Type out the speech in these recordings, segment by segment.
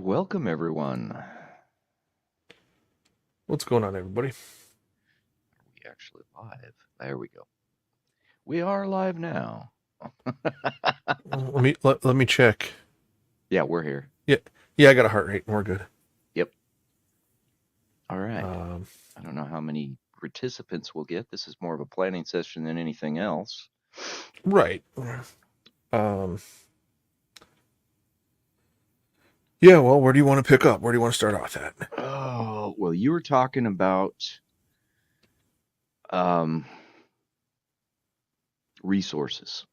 welcome everyone. What's going on, everybody? We actually live. There we go. We are live now. Let me check. Yeah, we're here. Yeah, yeah, I got a heart rate. We're good. Yep. All right. Um, I don't know how many participants we'll get. This is more of a planning session than anything else. right. Um, yeah. Well, where do you want to pick up? Where do you want to start off at? Oh, well, you were talking about um, resources.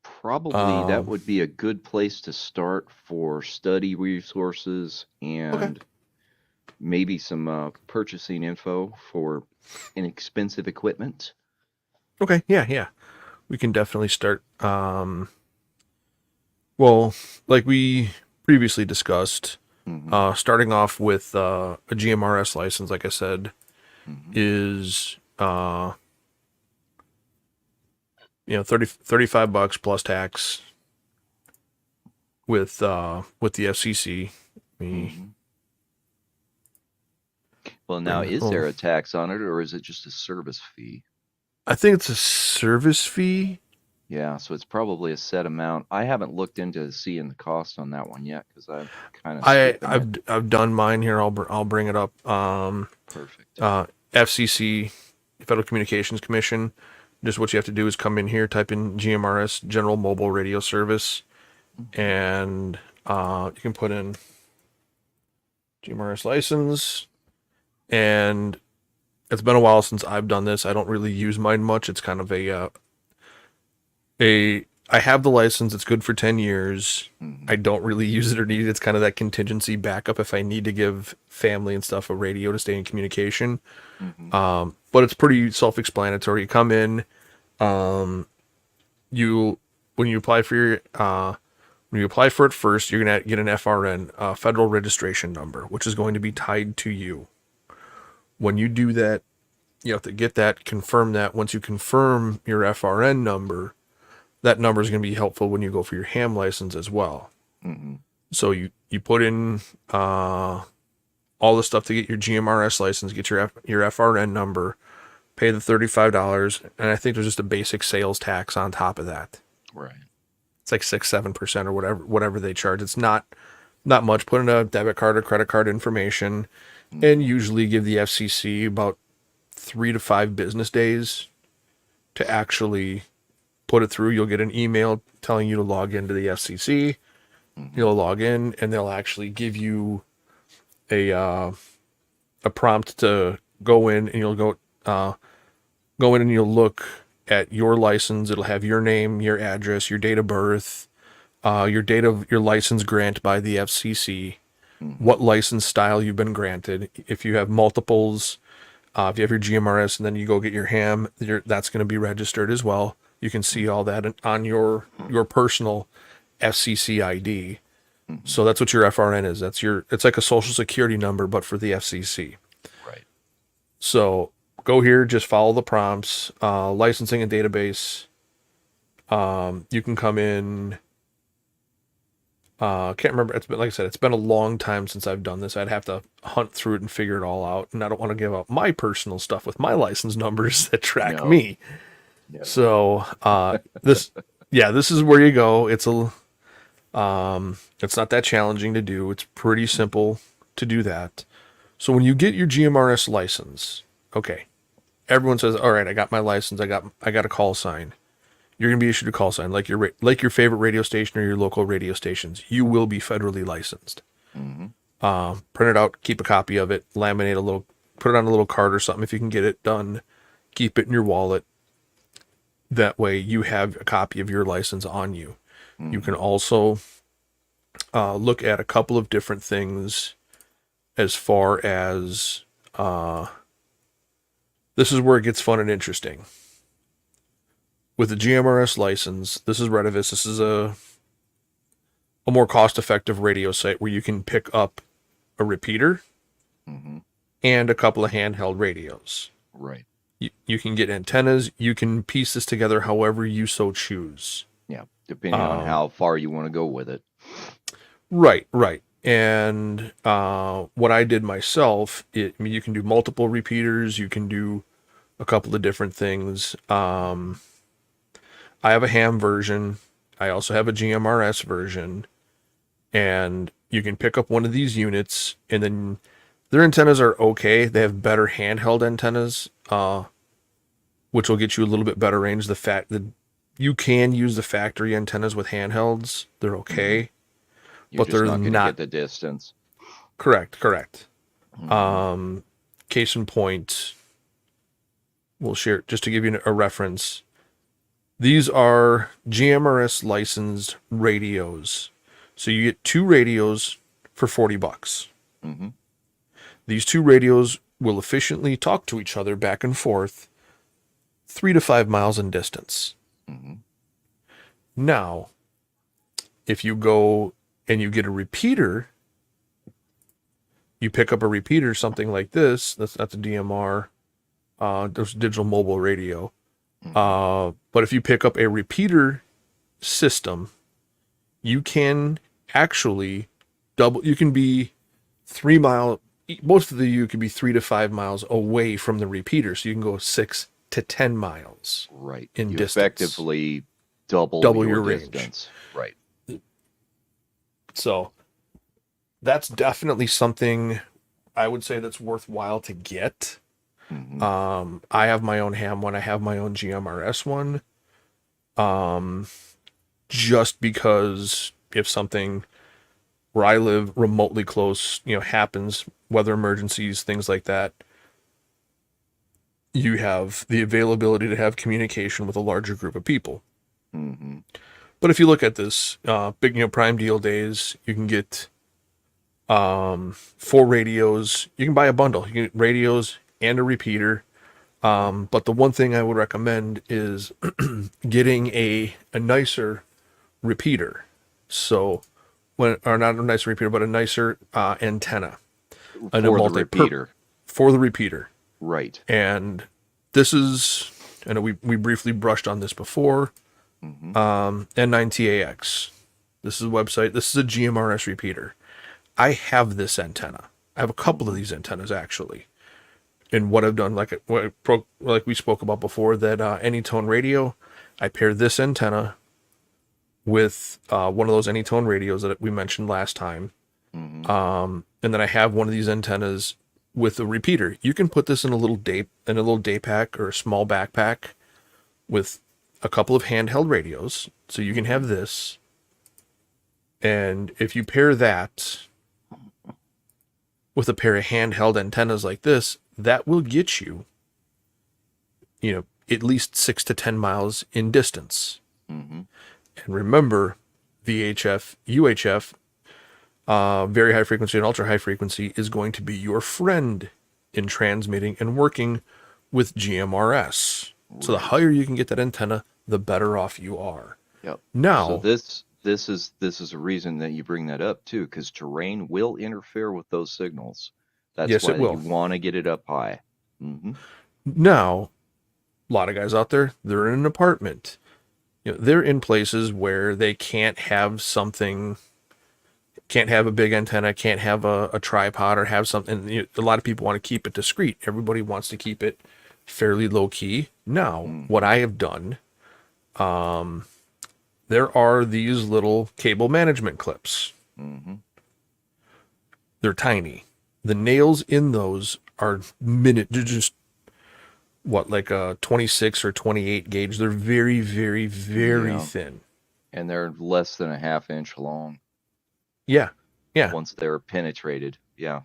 Probably that Um, would be a good place to start for study resources okay. and maybe some purchasing info for inexpensive equipment. Okay. Yeah, yeah. We can definitely start. Well, like we previously discussed, Hmm. starting off with a GMRS license, like I said, Hmm. is 35 bucks plus tax with the FCC. Let me Hmm. Well, now, bring that. is Oh, there a tax on it, or is it just a service fee? I think it's a service fee. Yeah, so it's probably a set amount. I haven't looked into seeing the cost on that one yet because I'm kind of I skipping it. I've I've done mine here. I'll bring it up. Perfect. FCC, Federal Communications Commission. Just what you have to do is come in here, type in GMRS, General Mobile Radio Service, Hmm. and you can put in GMRS license. And it's been a while since I've done this. I don't really use mine much. It's kind of a I have the license. It's good for 10 years. Hmm. I don't really use it or need it. It's kind of that contingency backup if I need to give family and stuff a radio to stay in communication. Hmm. But it's pretty self-explanatory. You come in, you when you apply for your when you apply for it first, you're gonna get an FRN, federal registration number, which is going to be tied to you. When you do that, you have to get that, confirm that. Once you confirm your FRN number, that number is going to be helpful when you go for your ham license as well. Hmm. So you put in uh, all the stuff to get your GMRS license, get your FRN number, pay the $35, and I think there's just a basic sales tax on top of that. Right. It's like 6-7% or whatever they charge. It's not much. Put in a debit card or credit card information, and Hmm. usually give the FCC about 3 to 5 business days to actually put it through. You'll get an email telling you to log into the FCC. Hmm. You'll log in, and they'll actually give you a prompt to go in, and you'll go in and you'll look at your license. It'll have your name, your address, your date of birth, your date of your license grant by the FCC, Hmm. what license style you've been granted. If you have multiples, if you have your GMRS and then you go get your ham, that's going to be registered as well. You can see all that on your personal FCC ID. Hmm. So that's what your FRN is. It's like a social security number, but for the FCC. Right. So go here, just follow the prompts, licensing and database. You can come in. Can't remember. It's been, like I said, it's been a long time since I've done this. I'd have to hunt through it and figure it all out. And I don't want to give out my personal stuff with my license numbers that track No. me. No. So yeah, this is where you go. It's not that challenging to do. It's pretty Hmm. simple to do that. So when you get your GMRS license, okay, everyone says, "All right, I got my license. I got a call sign." You're gonna be issued a call sign like your favorite radio station or your local radio stations. You will be federally licensed. Hmm. Print it out, keep a copy of it, laminate a little, put it on a little card or something if you can get it done. Keep it in your wallet. That way, you have a copy of your license on you. You can Hmm. also look at a couple of different things as far as this is where it gets fun and interesting. With the GMRS license, this is Redivis. This is a more cost effective radio site where you can pick up a repeater Hmm. and a couple of handheld radios. Right. You can get antennas. You can piece this together however you so choose. Yeah. Depending on Um, how far you want to go with it. Right, right. And what I did myself, I mean, you can do multiple repeaters. You can do a couple of different things. I have a ham version. I also have a GMRS version, and you can pick up one of these units, and then their antennas are okay. They have better handheld antennas, which will get you a little bit better range. The fact that you can use the factory antennas with handhelds, they're Mm-hmm. okay, You're but just they're not going to not get the distance. correct. Correct. Mm-hmm. Case in point, we'll share just to give you a reference. These are GMRS licensed radios. So you get two radios for $40. Mm-hmm. These two radios will efficiently talk to each other back and forth 3 to 5 miles in distance. Mm-hmm. Now, if you go and you get a repeater, you pick up a repeater, something like this. That's not the DMR. There's digital mobile radio. Mm-hmm. But if you pick up a repeater system, you can actually double. You can be 3 mile. Most of you can be 3 to 5 miles away from the repeater, so you can go 6 to 10 miles Right. in You distance. effectively double Double your your range. distance. Right. So that's definitely something I would say that's worthwhile to get. Mm-hmm. I have my own ham one. I have my own GMRS one. Just because if something where I live remotely close, happens, weather emergencies, things like that, you have the availability to have communication with a larger group of people. Mm-hmm. But if you look at this, big, Prime Deal days, you can get 4 radios. You can buy a bundle. You can get radios and a repeater. But the one thing I would recommend is getting a nicer repeater. So, or not a nicer repeater, but a nicer antenna and a For the repeater. for the repeater. Right. And this is, I know we briefly brushed on this before. Mm-hmm. N9TAX. This is a website. This is a GMRS repeater. I have this antenna. I have a couple of Mm-hmm. these antennas actually. And what I've done, like we spoke about before, that Anytone radio, I pair this antenna with one of those Anytone radios that we mentioned last time. Mm-hmm. And then I have one of these antennas with a repeater. You can put this in a little day pack or a small backpack with a couple of handheld radios. So you can have this. And if you pair that with a pair of handheld antennas like this, that will get you, at least 6 to 10 miles in distance. Mm-hmm. And remember, VHF, UHF, very high frequency and ultra high frequency is going to be your friend in transmitting and working with GMRS. Right. So the higher you can get that antenna, the better off you are. Yep. Now, So this is a reason that you bring that up too, because terrain will interfere with those signals. That's yes, why it you will. want to get it up high. Mm-hmm. Now, a lot of guys out there, they're in an apartment. They're in places where they can't have a big antenna, can't have a tripod or have something. A lot of people want to keep it discreet. Everybody wants to keep it fairly low key. Now, Mm-hmm. what I have done, there are these little cable management clips. Mm-hmm. They're tiny. The nails in those are they're just like a 26 or 28 gauge. They're very, very, very Yeah. thin. And they're less than a half inch long Yeah. Yeah. once they're penetrated. Yeah.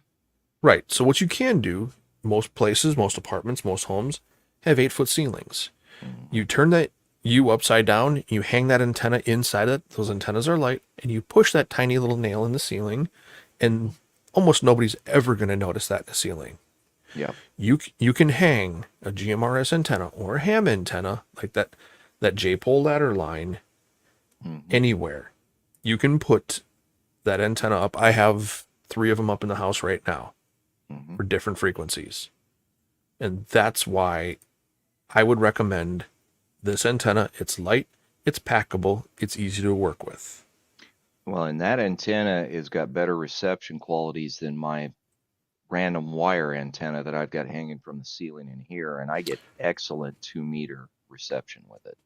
Right. So what you can do, most places, most apartments, most homes have 8-foot ceilings. Mm-hmm. You turn that U upside down, you hang that antenna inside it. Those antennas are light, and you push that tiny little nail in the ceiling, and almost nobody's ever going to notice that in the ceiling. Yeah. You can hang a GMRS antenna or a ham antenna like that J-pole ladder line Mm-hmm. anywhere. You can put that antenna up. I have 3 of them up in the house right now Mm-hmm. for different frequencies. And that's why I would recommend this antenna. It's light, it's packable, it's easy to work with. Well, and that antenna has got better reception qualities than my random wire antenna that I've got hanging from the ceiling in here, and I get excellent 2 meter reception with it.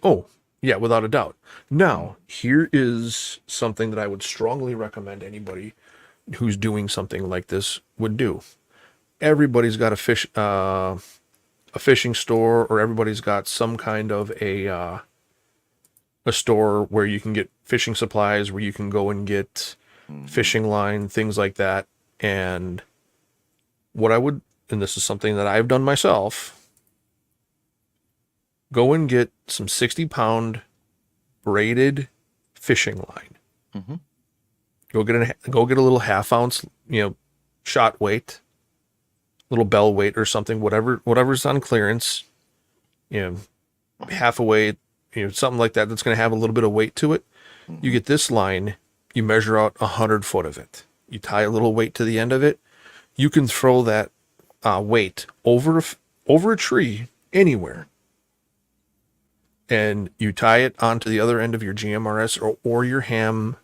Oh, yeah, without a doubt. Mm, Now, here is something that I would strongly recommend anybody who's doing something like this would do. Everybody's got a fishing store, or everybody's got some kind of a store where you can get fishing supplies, where you can go and get mm-hmm, fishing line, things like that. And what I would, and this is something that I've done myself, go and get some 60-pound braided fishing line. mm-hmm, Go get a little half ounce, shot weight, little bell weight or something, whatever's on clearance, you know, half a weight, something like that that's going to have a little bit of weight to it. You mm-hmm, get this line, you measure out 100 foot of it. You tie a little weight to the end of it. You can throw that weight over a tree anywhere, and you tie it onto the other end of your GMRS or your ham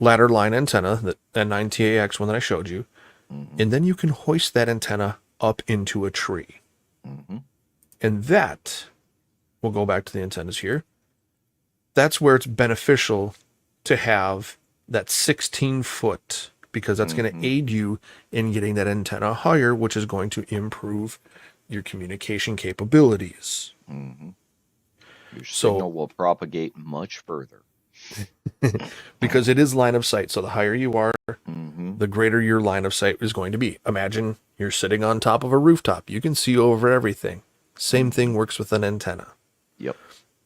ladder line antenna, that N9TAX one that I showed you, mm-hmm, and then you can hoist that antenna up into a tree. mm-hmm, And that, we'll go back to the antennas here, that's where it's beneficial to have that 16 foot, because that's going to mm-hmm, aid you in getting that antenna higher, which is going to improve your communication capabilities. mm-hmm. Your So, signal will propagate much further. because it is line of sight, so the higher you are, Mm-hmm, the greater your line of sight is going to be. Imagine you're sitting on top of a rooftop. You can see over everything. Same mm-hmm. thing works with an antenna. Yep.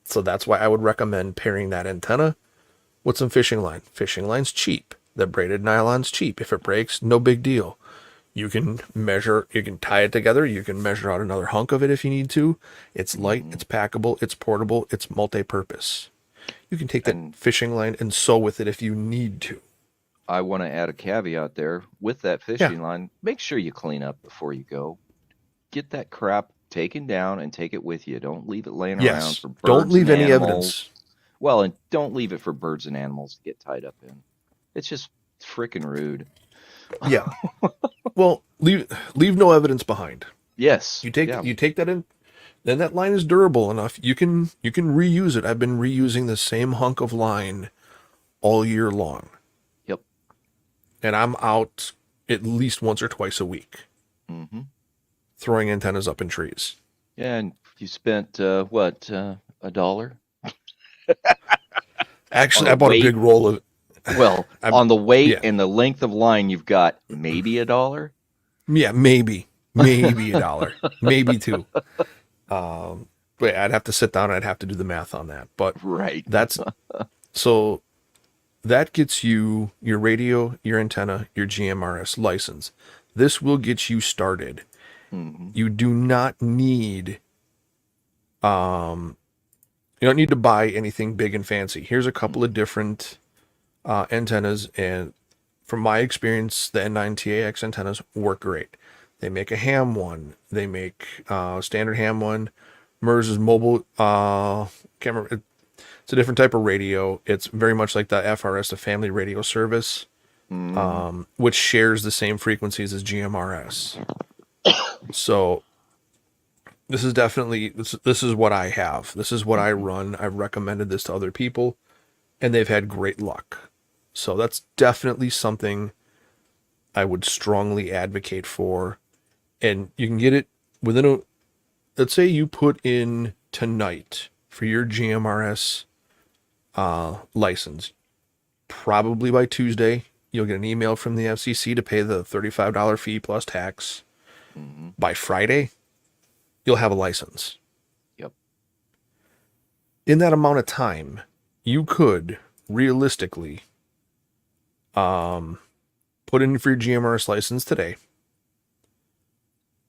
So that's why I would recommend pairing that antenna with some fishing line. Fishing line's cheap. The braided nylon's cheap. If it breaks, no big deal. You can tie it together. You can measure out another hunk of it if you need to. It's light, Mm-hmm. it's packable, it's portable, it's multi-purpose. You can take that And fishing line and sew with it if you need to. I want to add a caveat there with that Yeah. fishing line. Make sure you clean up before you go. Get that crap taken down and take it with you. Don't leave it laying around Yes. for Don't birds and leave any animals. evidence. Well, and don't leave it for birds and animals to get tied up in. It's just freaking rude. Yeah. Well, leave no evidence behind. Yes. You take Yeah. you take that in, then that line is durable enough. You can reuse it. I've been reusing the same hunk of line all year long, Yep. and I'm out at least once or twice a week Mm-hmm. throwing antennas up in trees. Yeah, and you spent what, $1 on Actually, the I bought a weight? big roll of. Well, I on the weight Yeah, and the length of line, you've got maybe $1. yeah, maybe $1, maybe two. But I'd have to sit down. I'd have to do the math on that. But Right. that's so that gets you your radio, your antenna, your GMRS license. This will get you started. Mm-hmm. You do not need um you don't need to buy anything big and fancy. Here's a couple of different antennas, and from my experience, the N9TAX antennas work great. They make a ham one. They make standard ham one. MERS is mobile. Can't remember. It's a different type of radio. It's very much like the FRS, the Family Radio Service, Mm-hmm. which shares the same frequencies as GMRS. So this is definitely this is what I have. This is what I Mm-hmm. run. I've recommended this to other people, and they've had great luck. So that's definitely something I would strongly advocate for. And you can get it within let's say you put in tonight for your GMRS license. Probably by Tuesday, you'll get an email from the FCC to pay the $35 fee plus tax. Mm-hmm. By Friday, you'll have a license. Yep. In that amount of time, you could realistically put in for your GMRS license today,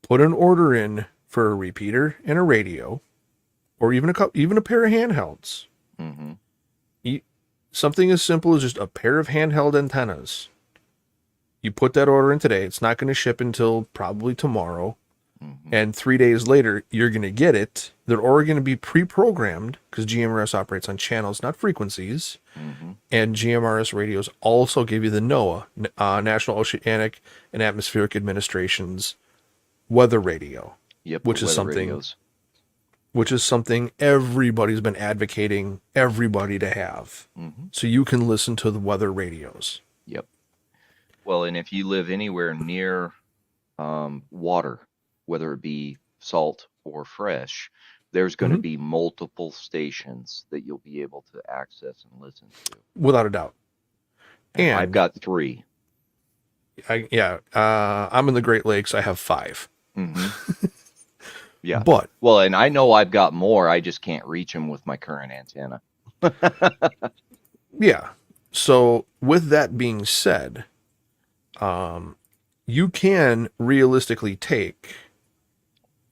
put an order in for a repeater and a radio, or even a pair of handhelds. Mm-hmm. Something as simple as just a pair of handheld antennas. You put that order in today. It's not going to ship until probably tomorrow. Mm-hmm. and 3 days later you're going to get it. They're already going to be pre-programmed because GMRS operates on channels, not frequencies. Mm-hmm. And GMRS radios also give you the NOAA, National Oceanic and Atmospheric Administration's weather radio, Yep, the which is weather something radios. everybody's been advocating everybody to have. Mm-hmm. So you can listen to the weather radios. Yep. Well, and if you live anywhere near water, whether it be salt or fresh, there's going to Mm-hmm. be multiple stations that you'll be able to access and listen to. Without a doubt. And I've And got three. I'm in the Great Lakes. I have 5. Mm-hmm. Yeah. But Well, and I know I've got more. I just can't reach them with my current antenna. yeah. So with that being said, you can realistically take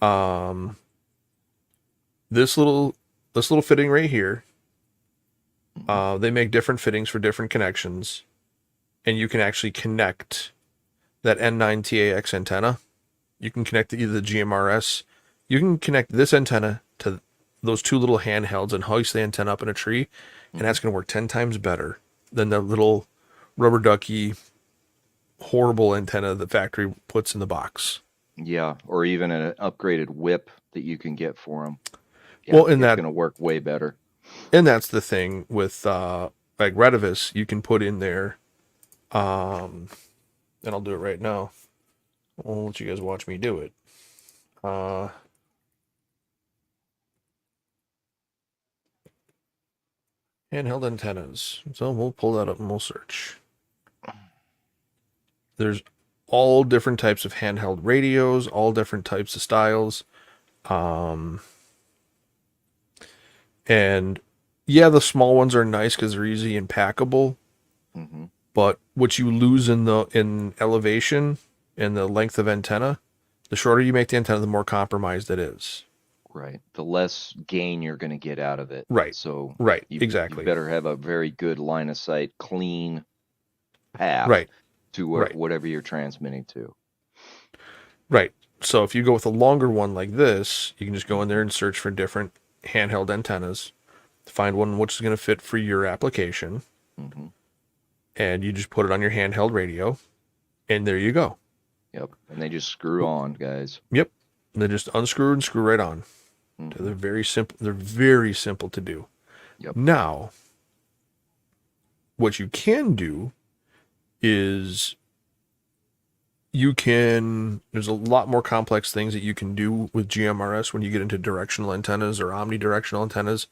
um, this little fitting right here. Mm-hmm. They make different fittings for different connections, and you can actually connect that N9TAX antenna. You can connect either the GMRS. You can connect this antenna to those 2 little handhelds and hoist the antenna up in a tree, and Mm-hmm. that's going to work 10 times better than the little rubber ducky horrible antenna the factory puts in the box. Yeah, or even an upgraded whip that you can get for them. Yeah, Well, in it's that going to work way better. and that's the thing with like Redivis, you can put in there, and I'll do it right now. I'll let you guys watch me do it. Uh, Handheld antennas. So we'll pull that up and we'll search. There's all different types of handheld radios, all different types of styles. Um, and yeah, the small ones are nice because they're easy and packable. Mm-hmm. But what you lose in elevation and the length of antenna, the shorter you make the antenna, the more compromised it is. Right. The less gain you're going to get out of it. Right. So Right. you Exactly. better have a very good line of sight, clean path Right. to Right. whatever you're transmitting to. Right. So if you go with a longer one like this, you can just go in there Mm-hmm. and search for different handheld antennas, find one which is going to fit for your application, Mm-hmm. and you just put it on your handheld radio, and there you go. Yep. And they just screw on, guys. Yep. And they just unscrew and screw right on. Mm-hmm. They're very simple. They're very simple to do. Yep. Now, what you can do is there's a lot more complex things that you can do with GMRS when you get into directional antennas or omnidirectional antennas.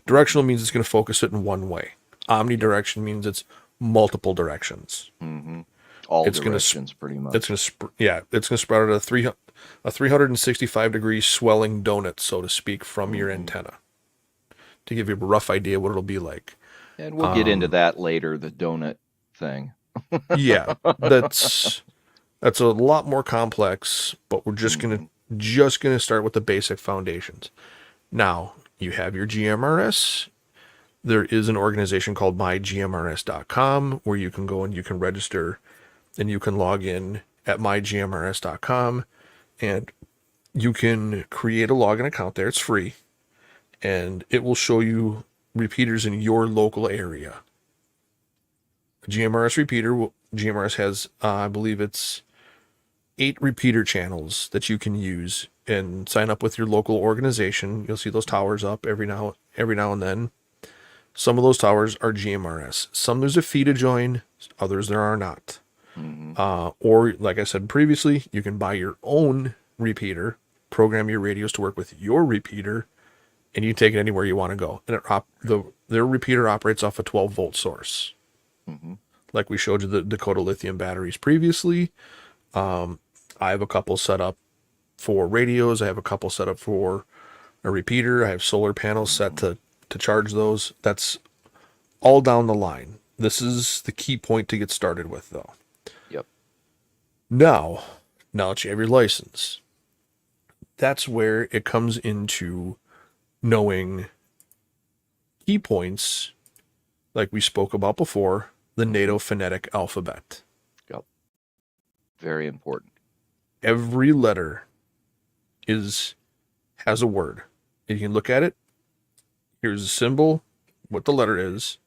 Directional means it's going to focus it in one way. Yep. Omnidirection means it's multiple directions. Mm-hmm. All It's going to directions, pretty it's much. going to it's going to spread out a 365-degree swelling donut, so to speak, from your Mm-hmm. antenna to give you a rough idea what it'll be like. And we'll get into that later, the donut thing. Yeah, that's a lot more complex, but we're Mm-hmm. just gonna start with the basic foundations. Now, you have your GMRS. There is an organization called mygmrs.com where you can go and you can register and you can log in at mygmrs.com and you can create a login account there. It's free and it will show you repeaters in your local area. GMRS has, I believe it's 8 repeater channels that you can use and sign up with your local organization. You'll see those towers up every now and then. Some of those towers are GMRS. Some there's a fee to join, others there are not. Mm-hmm. Or like I said previously, you can buy your own repeater, program your radios to work with your repeater, and you can take it anywhere you want to go. And their repeater operates off a 12-volt source. Mm-hmm. Like we showed you the Dakota lithium batteries previously. I have a couple set up for radios. I have a couple set up for a repeater. I have solar panels set Mm-hmm. to charge those. That's all down the line. This is the key point to get started with, though. Yep. Now that you have your license, that's where it comes into knowing key points, like we spoke about before, the NATO phonetic alphabet. Yep. Very important. Every letter is has a word. You can look at it. Here's a symbol, what the letter is,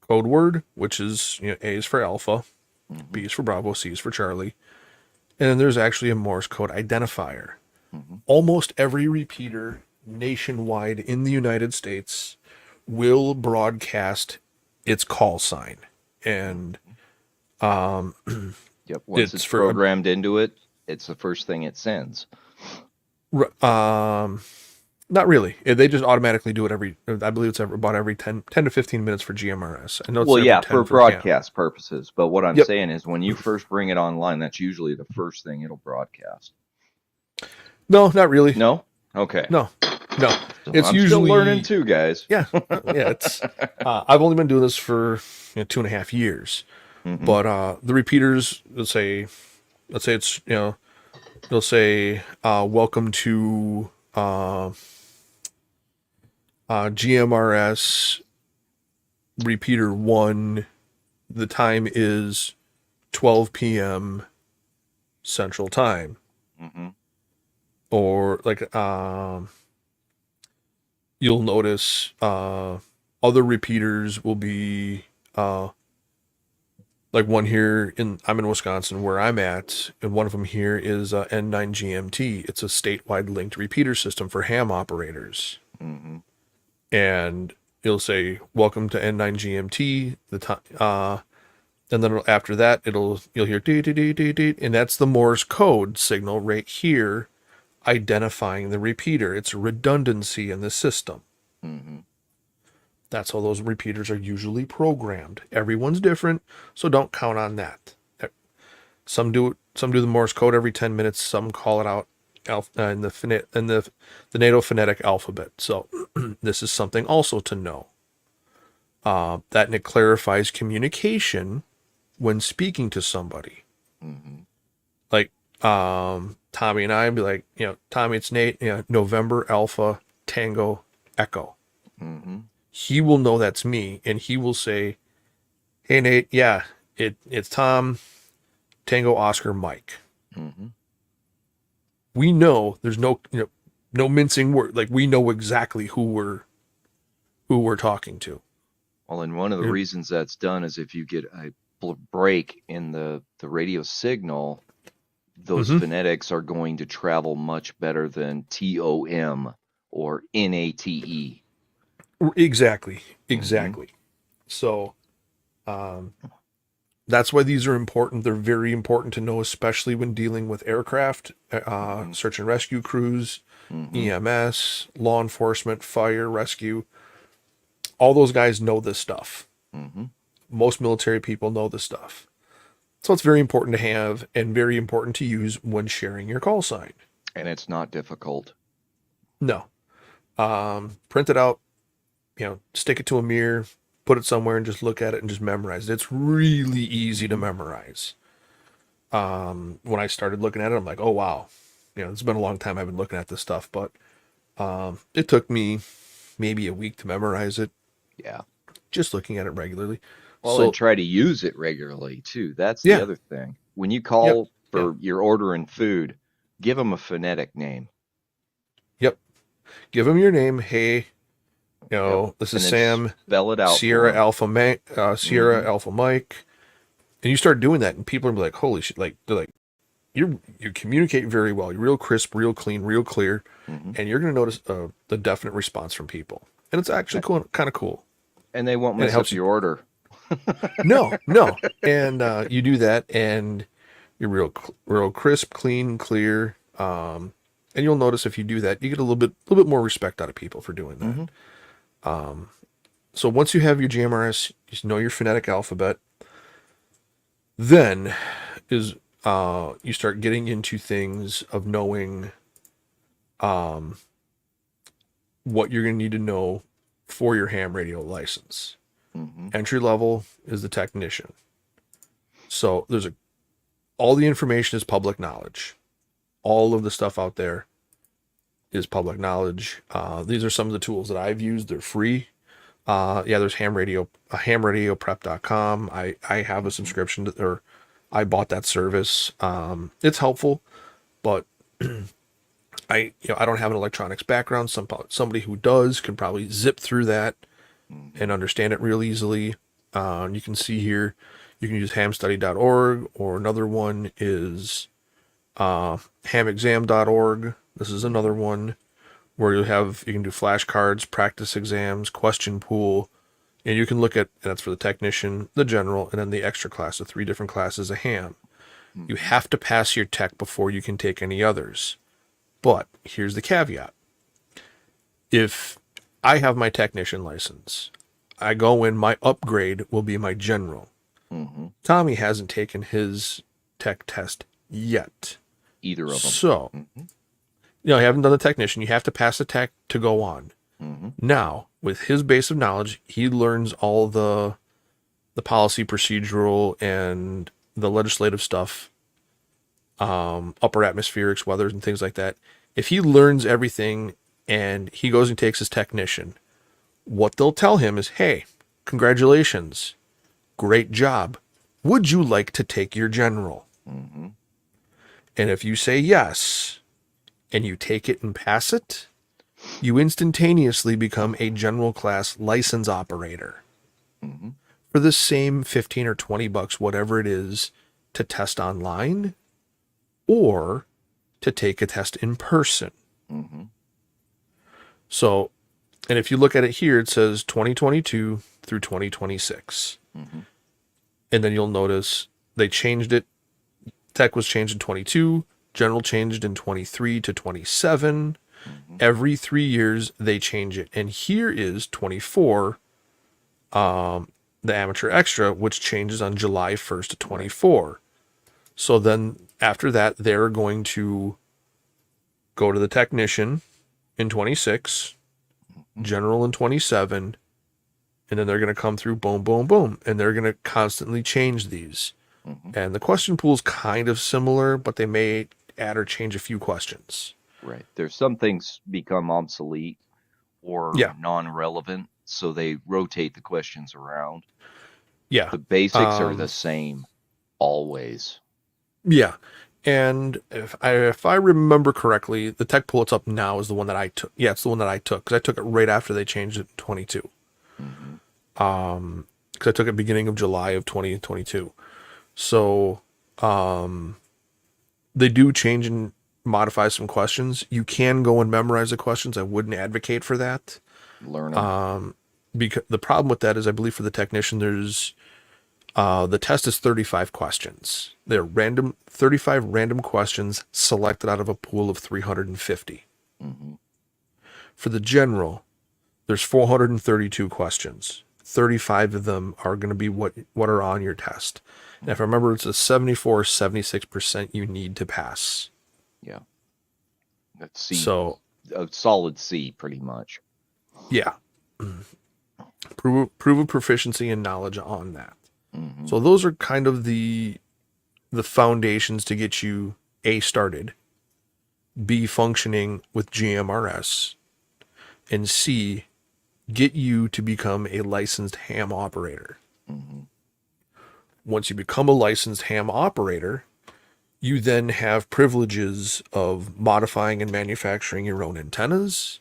code word, which is, A is for alpha, Mm-hmm. B is for Bravo, C is for Charlie, and then there's actually a Morse code identifier. Mm-hmm. Almost every repeater nationwide in the United States will broadcast its call sign, and Yep. Once it's it's for programmed into it, it's the first thing it sends. not really. They just automatically do it every. I believe it's about every 10 to 15 minutes for GMRS. I know it's Well, every yeah, 10 for for CAM. broadcast purposes. But what I'm Yep. saying is when you first bring it online, that's usually the first thing it'll broadcast. No, not really. No? Okay. No, no. So It's I'm still learning usually too, guys. yeah, yeah. It's I've only been doing this for 2.5 years, Mm-hmm. but the repeaters, let's say it's they'll say welcome to GMRS repeater 1. The time is 12 p.m. Central Time, Mm-hmm. or like you'll notice other repeaters will be like one here I'm in Wisconsin where I'm at, and one of them here is N9GMT. It's a statewide linked repeater system for ham operators, Mm-hmm. and it'll say welcome to N9GMT. The time, and then after that, you'll hear dee dee dee dee dee, and that's the Morse code signal right here, identifying the repeater. It's a redundancy in the system. Mm-hmm. That's how those repeaters are usually programmed. Everyone's different, so don't count on that. Some do the Morse code every 10 minutes. Some call it out in the NATO phonetic alphabet. So this is something also to know. That and it clarifies communication when speaking to somebody. Mm-hmm. Like Tommy and I be like, Tommy, it's Nate. November Alpha Tango Echo. Mm-hmm. He will know that's me, and he will say, "Hey Nate, yeah, it's Tom, Tango Oscar Mike." Mm-hmm. We know there's no mincing word. Like we know exactly who we're talking to. Well, and one of the reasons that's done is if you get a break in the radio signal, those Mm-hmm. phonetics are going to travel much better than TOM or NATE. Exactly, Mm-hmm. exactly. So that's why these are important. They're very important to know, especially when dealing with aircraft, Mm-hmm. search and rescue crews, Mm-hmm. EMS, law enforcement, fire, rescue. All those guys know this stuff. Mm-hmm. Most military people know this stuff. So it's very important to have and very important to use when sharing your call sign. And it's not difficult. No. Print it out, stick it to a mirror, put it somewhere and just look at it and just memorize it. It's really easy to Mm-hmm. memorize. When I started looking at it, I'm like, oh, wow. It's been a long time I've been looking at this stuff, but it took me maybe a week to memorize it, Yeah. just looking at it regularly. Well, and So, try to use it regularly too. That's the yeah, other thing. When you yep, call yeah, for your ordering food, give them a phonetic name. yep. Give them your name. Hey, Yep. this is And then Sam, spell it out for Sierra them. Alpha Mm-hmm. Sierra Alpha Mike, and you start doing that, and people are like, "Holy shit!" Like they're like, you communicate very well. You're real crisp, real clean, real clear, Mm-hmm. and you're gonna notice the definite response from people, and it's actually cool, kind of cool, And they won't and it mess up helps you. your order. No, no, and you do that, and you're real crisp, clean, clear. And you'll notice if you do that, you get a little bit more respect out of people for doing that. Mm-hmm. So once you have your GMRS, you know your phonetic alphabet. Then is you start getting into things of knowing what you're going to need to know for your ham radio license. Mm-hmm. Entry level is the technician. So all the information is public knowledge. All of the stuff out there is public knowledge. These are some of the tools that I've used. They're free. There's hamradioprep.com. I have a Mm-hmm. subscription or I bought that service. It's helpful, but I don't have an electronics background. Somebody who does can probably zip through that Mm-hmm. and understand it real easily. You can see here, you can use hamstudy.org, or another one is hamexam.org. This is another Mm-hmm. one where you can do flashcards, practice exams, question pool, and you can look at, and that's for the technician, the general, and then the extra class, the three different classes of ham. You Mm-hmm. have to pass your tech before you can take any others. But here's the caveat. If I have my technician license, I go in, my upgrade will be my general. Mm-hmm. Tommy hasn't taken his tech test yet. Either of them. So, Mm-hmm. you haven't done the technician. You have to pass the tech to go on. Mm-hmm. Now, with his base of knowledge, he learns all the policy, procedural, and the legislative stuff, upper atmospherics, weathers, and things like that. If he learns everything and he goes and takes his technician, what they'll tell him is, hey, congratulations, great job. Would you like to take your general? Mm-hmm. And if you say yes, and you take it and pass it, you instantaneously become a general class license operator Mm-hmm. for the same 15 or 20 bucks, whatever it is, to test online or to take a test in person. Mm-hmm. So, and if you look at it here, it says 2022 through 2026. Mm-hmm. And then you'll notice they changed it. Tech was changed in 22, general changed in 23 to 27. Mm-hmm. Every 3 years they change it. And here is 24, the amateur extra, which changes on July 1st to Right. 24. So then after that, they're going to go to the technician in 26, Mm-hmm. general in 27, and then they're going to come through boom, boom, boom. And they're going to constantly change these. Mm-hmm. And the question pool is kind of similar, but they may add or change a few questions. Right. There's some things become obsolete or Yeah. non-relevant, so they rotate the questions around. Yeah. The basics are the Um, same always. yeah. And if I remember correctly, the tech pool it's up now is the one that I took. Yeah, it's the one that I took because I took it right after they changed it in 22. Mm-hmm. Because I took it beginning of July of 2022. So they do change and modify some questions. You can go and memorize the questions. I wouldn't advocate for that. Learn them. Because the problem with that is, I believe for the technician, there's the test is 35 questions. They're 35 random questions selected out of a pool of 350. Mm-hmm. For the general, there's 432 questions. 35 of them are going to be what are on your test. And if I Mm-hmm. remember, it's a 74 76% you need to pass. Yeah. That's C, So, a solid C, pretty much. yeah, prove a proficiency and knowledge on that. Mm-hmm. So those are kind of the foundations to get you A started, B functioning with GMRS, and C get you to become a licensed ham operator. Mm-hmm. Once you become a licensed ham operator, you then have privileges of modifying and manufacturing your own antennas.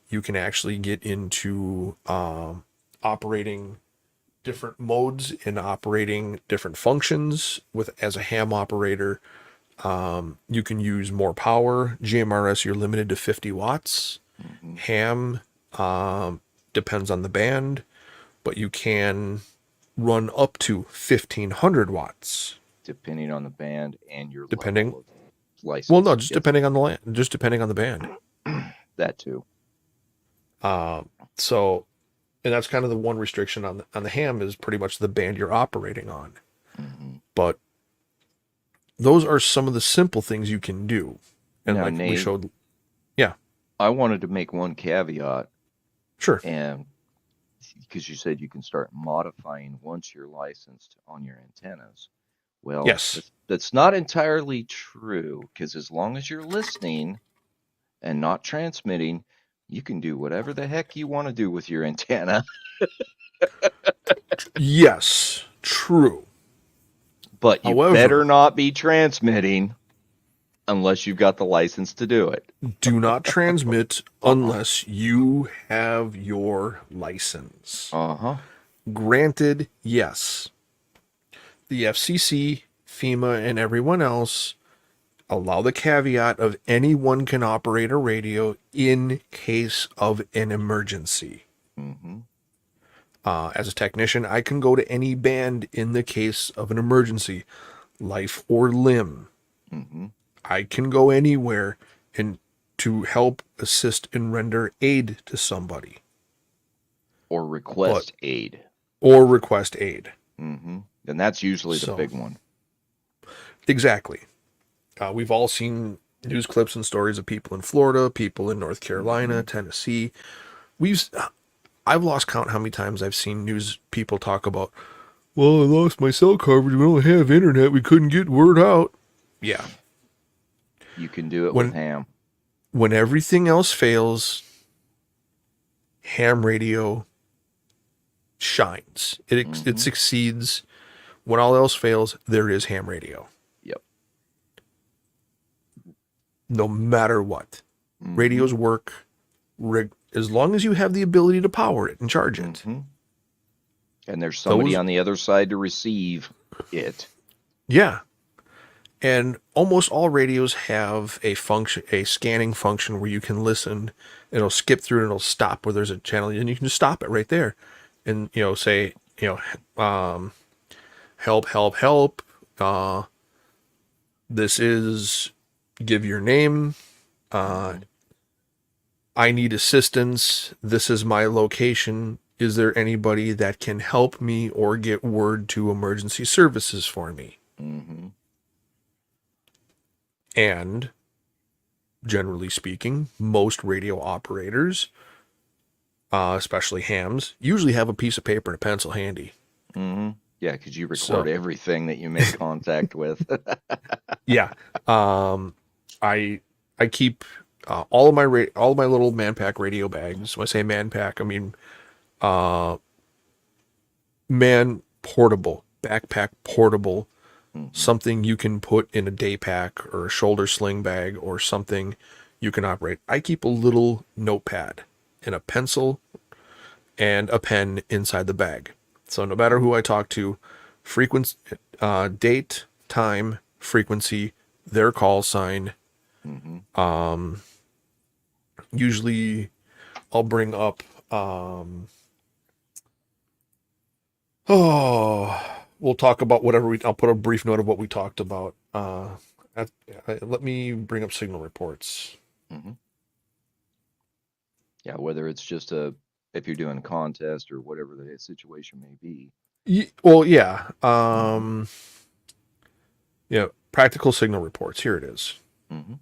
You can actually get into operating different modes and operating different functions with as a ham operator. You can use more power. GMRS, you're limited to 50 watts. Mm-hmm. Ham depends on the band, but you can run up to 1500 watts, Depending on the band and your depending. level of Well, no, license. just Yes. depending on the land, just depending on the band. That too. So, and that's kind of the one restriction on the ham is pretty much the band you're operating on. Mm-hmm. But those are some of the simple things you can do. And Now, like we Nate, showed, yeah, I wanted to make one caveat, sure. and because you said you can start modifying once you're licensed on your antennas. Well, Yes. that's not entirely true, because as long as you're listening and not transmitting, you can do whatever the heck you want to do with your antenna. Yes. True. But you However, better not be transmitting. Unless you've got the license to do it. Do not transmit Uh-uh. unless you have your license. Uh-huh. Granted, yes, the FCC, FEMA, and everyone else allow the caveat of anyone can operate a radio in case of an emergency. Mm-hmm. As a technician, I can go to any band in the case of an emergency, life or limb. Mm-hmm. I can go anywhere and to help assist and render aid to somebody, Or but request aid. or request aid. Mm-hmm. And that's usually the So big one. exactly, we've all seen news clips and stories of people in Florida, people in North Mm-hmm. Carolina, Tennessee. We've I've lost count how many times I've seen news people talk about, well, I lost my cell coverage. We don't have internet. We couldn't get word out. Yeah. You can do it with When ham. when everything else fails, ham radio shines. It Mm-hmm. succeeds. When all else fails, there is ham radio. Yep. No matter what. Mm-hmm. Radios work as long as you have the ability to power it and charge it. Mm-hmm. And there's somebody Those, on the other side to receive it. yeah. And almost all radios have a scanning function where you can listen. It'll skip through and it'll stop where there's a channel, and you can just stop it right there, and say help, help, help. This is give your name. Mm-hmm. I need assistance. This is my location. Is there anybody that can help me or get word to emergency services for me? Mm-hmm. And generally speaking, most radio operators, especially hams, usually have a piece of paper and a pencil handy. Mm-hmm. Yeah, because you record So, everything that you make contact with. yeah, I I keep all of my little man pack radio bags. When I say man pack, I mean man portable, backpack portable, Mm-hmm. something you can put in a day pack or a shoulder sling bag or something you can operate. I keep a little notepad and a pencil and a pen inside the bag. So no matter who I talk to, frequency, date, time, frequency, their call sign. Mm-hmm. Usually, I'll bring up. We'll talk about whatever I'll put a brief note of what we talked about. Let me bring up signal reports. Mm-hmm. Yeah, whether it's just if you're doing a contest or whatever the situation may be. Well, yeah. Mm-hmm. Practical signal reports. Here it is. Mm-hmm.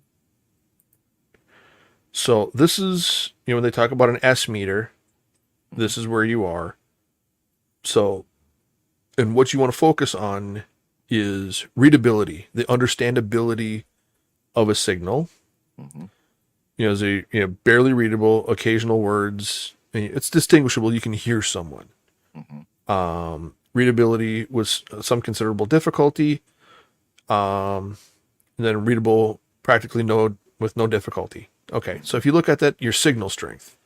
So this is, when they talk about an S meter, Mm-hmm. this is where you are. So, and what you want to focus on is readability, the understandability of a signal. Mm-hmm. Barely readable, occasional words. It's distinguishable. You can hear someone. Mm-hmm. Readability was some considerable difficulty. And then readable practically with no difficulty. Okay, so if you look at that, your signal strength,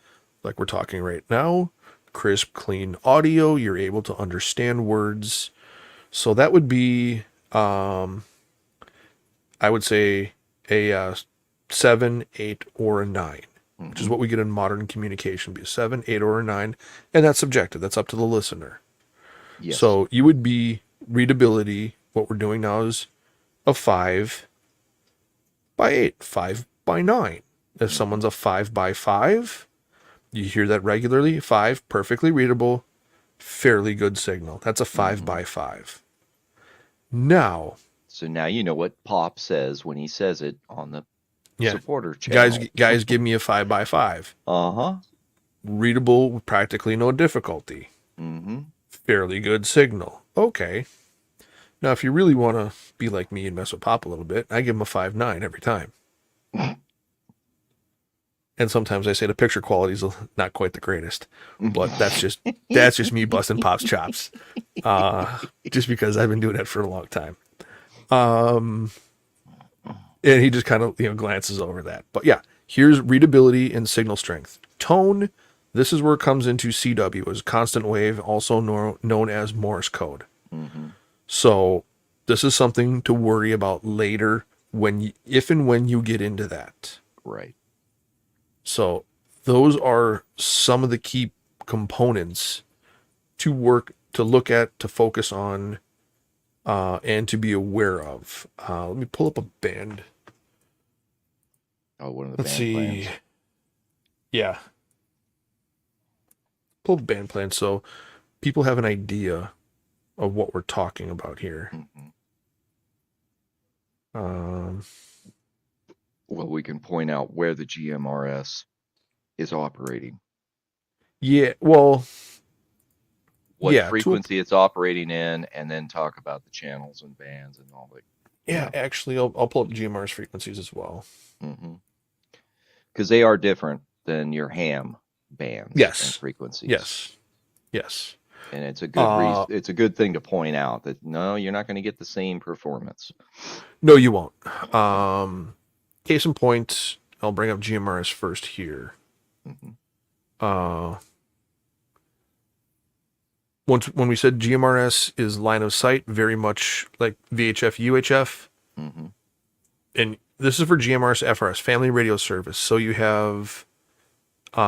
like we're talking right now, crisp, clean audio, you're able to understand words. So that would be, I would say, a 7, 8, or a 9, which is Mm-hmm. what we get in modern communication, be a 7, 8, or a 9. And that's subjective. That's up to the listener. Yes. So you would be readability. What we're doing now is a 5 by 8, 5 by 9. If Mm-hmm. someone's a 5 by 5, you hear that regularly. 5, perfectly readable, fairly good signal. That's a 5 Mm-hmm. by 5. Now, So now you know what Pop says when he says it on the yeah, supporter guys, channel. guys, give me a 5 by 5. Uh-huh. Readable with practically no difficulty. Mm-hmm. Fairly good signal. Okay. Now, if you really want to be like me and mess with Pop a little bit, I give him a 5.9 every time. And sometimes I say the picture quality is not quite the greatest, but that's just me busting Pop's chops. Just because I've been doing it for a long time. And he just kind of, glances over that. But yeah, here's readability and signal strength. Tone, this is where it comes into CW, is constant wave, also known as Morse code. Mm-hmm. So this is something to worry about later if and when you get into that. Right. So those are some of the key components to look at, to focus on, and to be aware of. Let me pull up a band. Oh, one of the Let's band see. plans. Yeah, pull up band plan so people have an idea of what we're talking about here. Mm-hmm. Um, Well, we can point out where the GMRS is operating, yeah, well, what yeah, frequency it's operating in, and then talk about the channels and bands and all that. yeah. Yeah. Actually, I'll pull up GMR's frequencies as well. Mm-hmm. Because they are different than your ham bands and Yes, frequencies. yes, yes. And it's a good Uh, reason. It's a good thing to point out that no, you're not going to get the same performance. no, you won't. Case in point, I'll bring up GMRS first here. Mm-hmm. Uh, when we said GMRS is line of sight, very much like VHF, UHF, Mm-hmm. and this is for GMRS FRS, Family Radio Service. So you have, these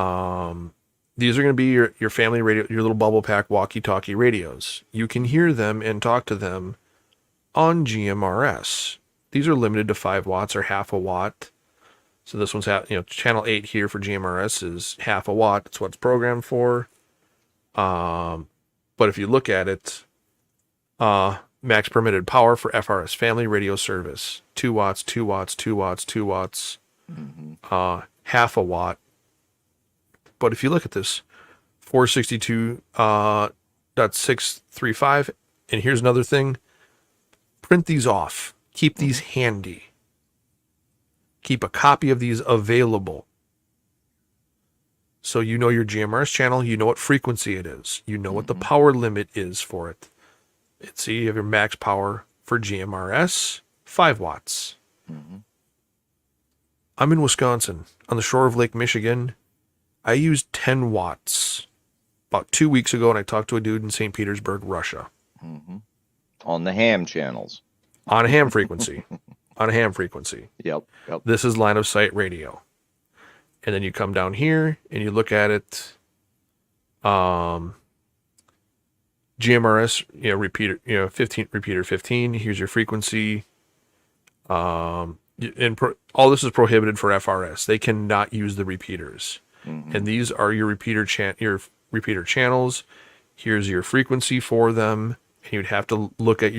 are going to be your family radio, your little bubble pack walkie-talkie radios. You can hear them and talk to them on GMRS. These are limited to 5 watts or half a watt. So this one's channel 8 here for GMRS is half a watt. That's what it's programmed for. But if you look at it, max permitted power for FRS, Family Radio Service, 2 watts, 2 watts, 2 watts, 2 watts, Mm-hmm. half a watt. But if you look at this, 462.635, and here's another thing, print these off. Keep these handy. Keep a copy of these available. So you know your GMRS channel, you know what frequency it is, you know what the Mm-hmm. power limit is for it. See, you have your max power for GMRS, 5 watts. Mm-hmm. I'm in Wisconsin, on the shore of Lake Michigan. I used 10 watts about 2 weeks ago, and I talked to a dude in St. Petersburg, Russia, Mm-hmm. On the ham channels. on a ham frequency. On a ham frequency. Yep. Yep. This is line of sight radio. And then you come down here and you look at it. GMRS, repeater, 15 repeater 15. Here's your frequency. All this is prohibited for FRS. They cannot use the repeaters. Mm-hmm. And these are your repeater channels. Here's your frequency for them. And you'd have to look at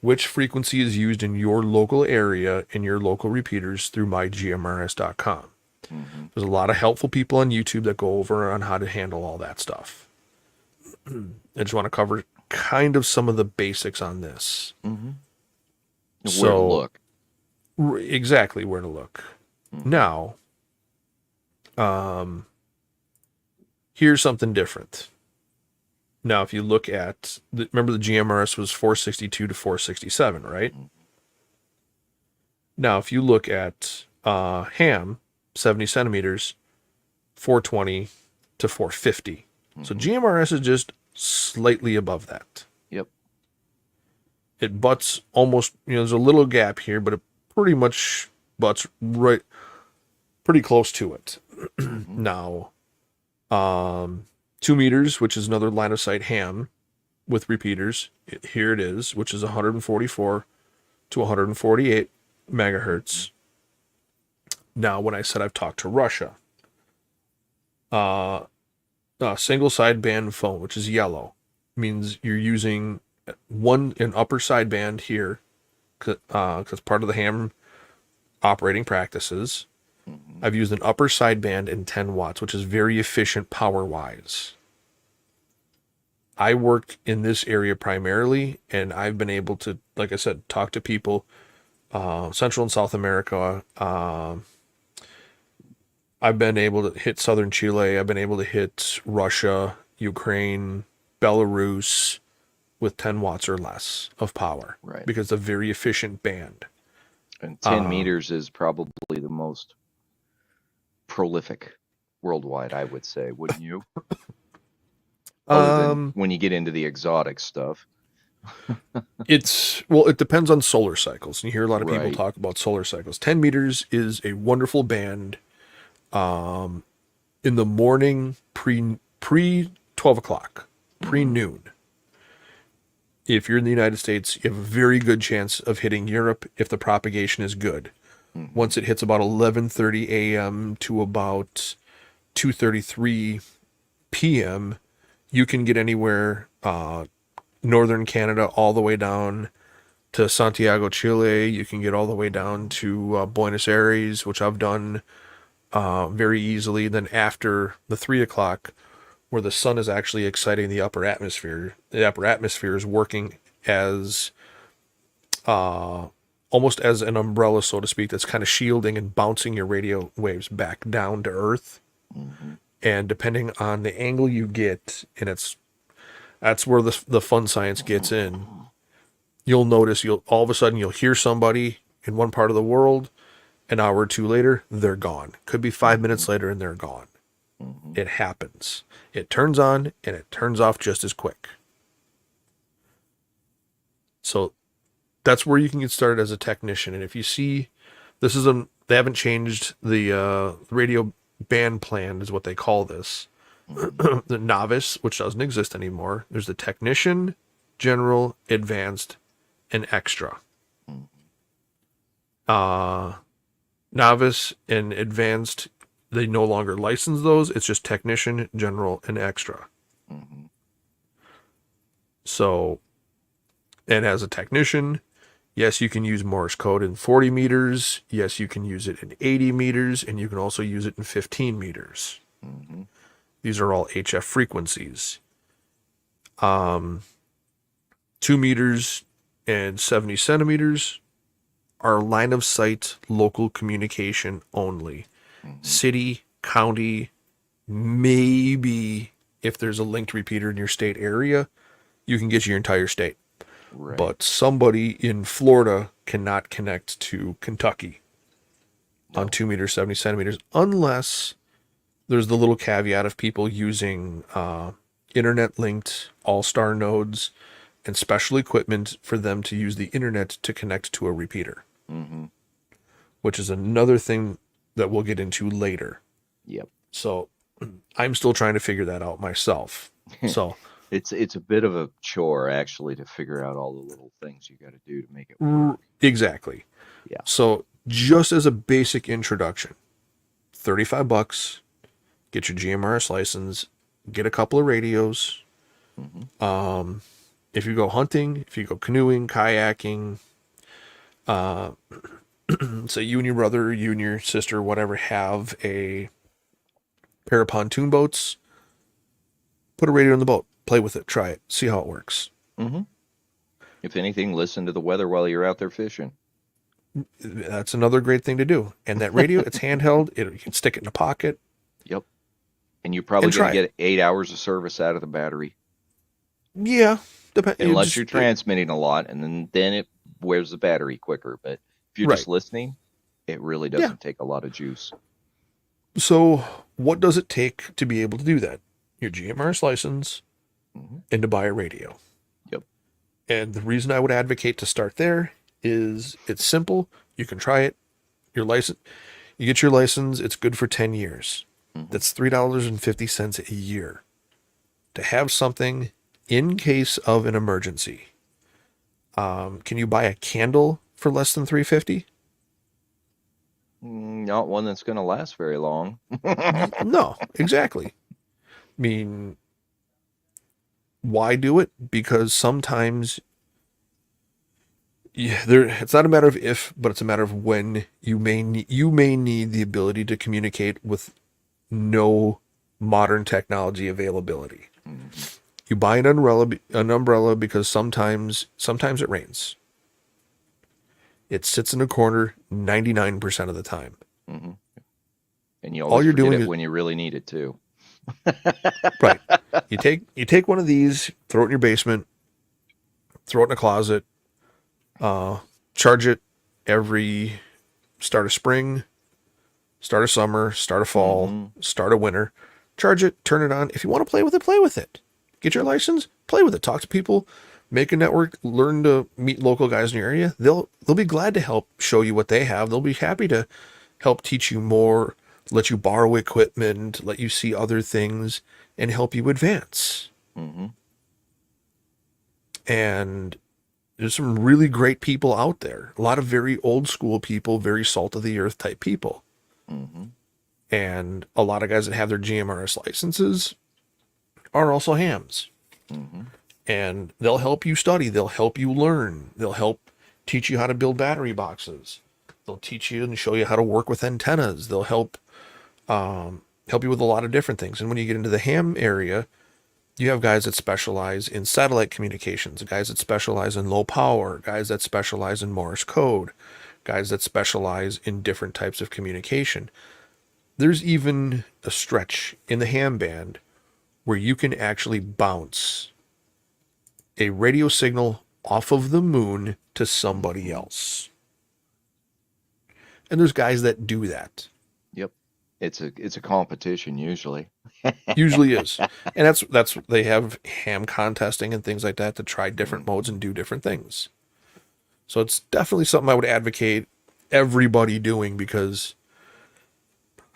which frequency is used in your local area and your local repeaters through mygmrs.com. Mm-hmm. There's a lot of helpful people on YouTube that go over on how to handle all that stuff. I just want to cover kind of some of the basics on this. Mm-hmm. So, Where to look. Exactly where to look. Mm-hmm. Now, here's something different. Now, if you look at, remember the GMRS was 462 to 467, right? Mm-hmm. Now, if you look at ham, 70 centimeters, 420 to 450. Mm-hmm. So GMRS is just slightly above that. Yep. It butts almost, there's a little gap here, but it pretty much butts right, pretty close to it. Mm-hmm. Now, 2 meters, which is another line of sight ham with repeaters. Here it is, which is 144 to 148 megahertz. Now, when I said I've talked to Russia, single sideband phone, which is yellow, means you're using an upper sideband here, because part of the ham operating practices. Mm-hmm. I've used an upper sideband in 10 watts, which is very efficient power-wise. I work in this area primarily, and I've been able to, like I said, talk to people, Central and South America. I've been able to hit southern Chile. I've been able to hit Russia, Ukraine, Belarus with 10 watts or less of power. Right. Because it's a very efficient band. And 10 Uh, meters is probably the most prolific worldwide, I would say, wouldn't you? Other than um, when you get into the exotic stuff. it depends on solar cycles. You hear a lot of people Right. talk about solar cycles. 10 meters is a wonderful band in the morning, pre 12 o'clock, pre Mm-hmm. noon. If you're in the United States, you have a very good chance of hitting Europe if the propagation is good. Mm-hmm. Once it hits about 11:30 a.m. to about 2:33 p.m., you can get anywhere northern Canada all the way down to Santiago, Chile. You can get all the way down to Buenos Aires, which I've done very easily. Then after the 3 o'clock, where the sun is actually exciting the upper atmosphere is working as almost as an umbrella, so to speak, that's kind of shielding and bouncing your radio waves back down to Earth. Mm-hmm. And depending on the angle you get, and that's where the fun science gets in. You'll notice you'll all of a sudden you'll hear somebody in one part of the world. An hour or two later, they're gone. Could be 5 minutes later, and they're gone. Mm-hmm. It happens. It turns on and it turns off just as quick. So that's where you can get started as a technician. And if you see, they haven't changed the radio band plan is what they call this. Mm-hmm. The novice, which doesn't exist anymore. There's the technician, general, advanced, and extra. Novice and advanced, they no longer license those. It's just technician, general, and extra. Mm-hmm. So, and as a technician, yes, you can use Morse code in 40 meters. Yes, you can use it in 80 meters, and you can also use it in 15 meters. Mm-hmm. These are all HF frequencies. 2 meters and 70 centimeters are line of sight local communication only. Mm-hmm. City, county, maybe if there's a linked repeater in your state area, you can get your entire state. Right. But somebody in Florida cannot connect to Kentucky on No. 2 meters, 70 centimeters, unless there's the little caveat of people using internet linked all star nodes and special equipment for them to use the internet to connect to a repeater, Mm-hmm. which is another thing that we'll get into later. Yep. So I'm still trying to figure that out myself. So It's a bit of a chore actually to figure out all the little things you got to do to make it work. exactly. Yeah. So just as a basic introduction, $35, get your GMRS license, get a couple of radios. Mm-hmm. If you go hunting, if you go canoeing, kayaking, say you and your brother, you and your sister, whatever, have a pair of pontoon boats, put a radio in the boat, play with it, try it, see how it works. Mm-hmm. If anything, listen to the weather while you're out there fishing. That's another great thing to do. And that radio, it's handheld. You can stick it in a pocket Yep. And you're probably and going to try it. get 8 hours of service out of the battery, Yeah, depend. It unless just you're transmitting a lot, and then it wears the battery quicker. But if you're right. just listening, it really Yeah. doesn't take a lot of juice. So, what does it take to be able to do that? Your GMRS license Mm-hmm. and to buy a radio. Yep. And the reason I would advocate to start there is it's simple. You can try it. Your license, you get your license. It's good for 10 years. Mm-hmm. That's $3.50 a year to have something in case of an emergency. Can you buy a candle for less than $3.50? Not one that's going to last very long. No, exactly. I mean, why do it? Because sometimes it's not a matter of if, but it's a matter of when you may need the ability to communicate with no modern technology availability. Mm-hmm. You buy an umbrella because sometimes it rains. It sits in a corner 99% of the time. Mm-hmm. And you All always you're forget doing it is when you really need it too. right. You take one of these, throw it in your basement, throw it in a closet, charge it every start of spring, start of summer, start of fall, Mm-hmm. start of winter. Charge it, turn it on. If you want to play with it, play with it. Get your license, play with it. Talk to people, make a network, learn to meet local guys in your area. They'll be glad to help show you what they have. They'll be happy to help teach you more, let you borrow equipment, let you see other things, and help you advance. Mm-hmm. And there's some really great people out there. A lot of very old school people, very salt of the earth type people. Mm-hmm. And a lot of guys that have their GMRS licenses are also hams. Mm-hmm. And they'll help you study, they'll help you learn, they'll help teach you how to build battery boxes. They'll teach you and show you how to work with antennas. They'll help you with a lot of different things. And when you get into the ham area, you have guys that specialize in satellite communications, guys that specialize in low power, guys that specialize in Morse code, guys that specialize in different types of communication. There's even a stretch in the ham band where you can actually bounce a radio signal off of the moon to somebody Mm-hmm. else. And there's guys that do that. Yep. It's a competition usually. Usually is. And that's they have ham contesting and things like that to try different Mm-hmm. modes and do different things. So it's definitely something I would advocate everybody doing because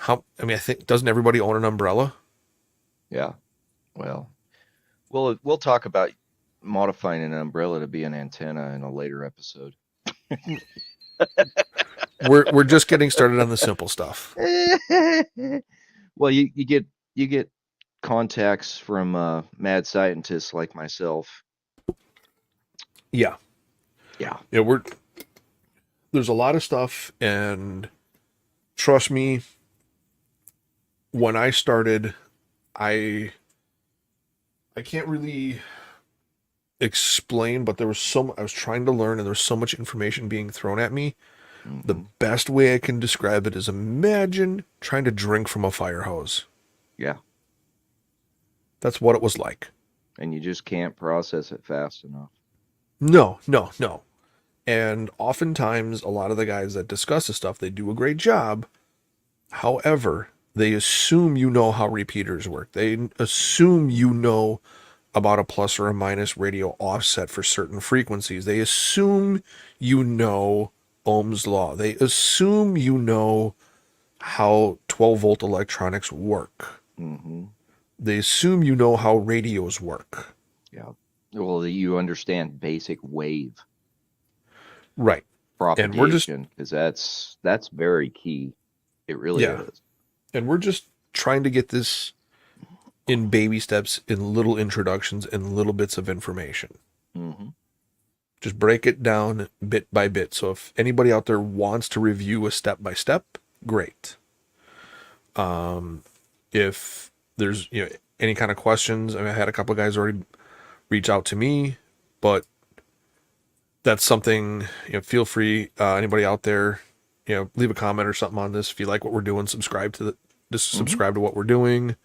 I think doesn't everybody own an umbrella? Yeah. Well, we'll talk about modifying an umbrella to be an antenna in a later episode. We're just getting started on the simple stuff. Well, you get contacts from mad scientists like myself. Yeah. Yeah. Yeah, there's a lot of stuff and trust me, when I started, I I can't really explain, but I was trying to learn and there was so much information being thrown at me. The Hmm. best way I can describe it is imagine trying to drink from a fire hose. Yeah. That's what it was like. And you just can't process it fast enough. No, no, no. And oftentimes, a lot of the guys that discuss this stuff, they do a great job. However, they assume you know how repeaters work. They assume you know about a plus or a minus radio offset for certain frequencies. They assume you know Ohm's law. They assume you know how 12-volt electronics work. Hmm. They assume you know how radios work. Yeah. Well, you understand basic wave Right. And we're just, propagation because that's very key. It really yeah. is. And we're just trying to get this in baby steps, in little introductions, and little bits of information. Hmm. Just break it down bit by bit. So if anybody out there wants to review a step by step, great. If there's any kind of questions, I had a couple of guys already reach out to me, but that's something feel free. Anybody out there, leave a comment or something on this if you like what we're doing. Just Hmm. subscribe to what we're doing.